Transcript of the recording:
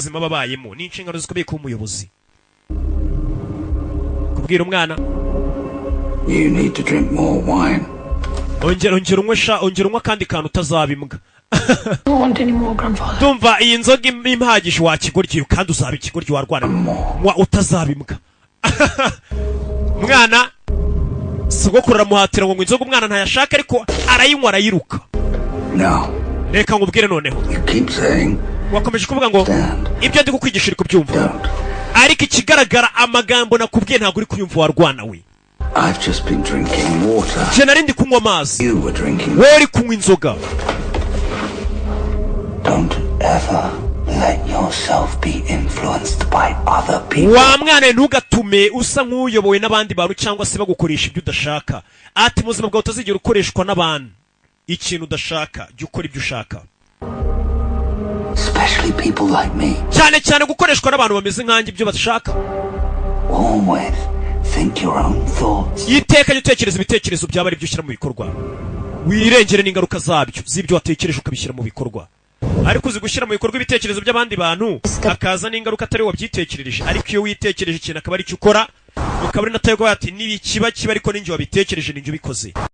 ubuzima babayemo ni inshingano zikomeye ku muyobozi kubwira umwana You need to drink more wine. ongera unywa kandi kantu utazabimbwa. I don't want any more, grandfather. Tumva iyi nzoga impagije wakigoryo kandi uzaba ikigoryo warwana mwa utazabimbwa. Mwana sogokura muhatira ngo inzoga umwana ntayashaka ariko arayinywa arayiruka. No. Reka ngubwire noneho. You keep saying wakomeje kuvuga ngo ibyo ndi kukwigisha uri kubyumva. Ariko ikigaragara amagambo nakubwiye ntago uri kuyumva warwana we. I've just been drinking water. Je narindi kunywa amazi. You were drinking. Wari kunywa inzoga. Don't ever let yourself be influenced by other people. Wa mwana ntugatume usa nk'uyobowe n'abandi bantu cyangwa se bagukoresha ibyo udashaka. Ati muzima bwawe utazigera ukoreshwa n'abantu. Ikintu udashaka, jya ukora ibyo ushaka. Especially people like me. Cyane gukoreshwa n'abantu bameze nkanjye ibyo bashaka. Always think your own thoughts. Yiteka utekereza ibitekerezo byaba ari byo ushyira mu bikorwa. Wirengere n'ingaruka zabyo, z'ibyo watekereje ukabishyira mu bikorwa. Ariko uzi gushyira mu bikorwa ibitekerezo by'abandi bantu, akaza n'ingaruka atari wabyitekerereje. Ariko iyo witekereje ikintu akaba ari cyo ukora, ukaba ari natayo ati nibi kiba ariko ninjye wabitekereje ninjye ubikoze.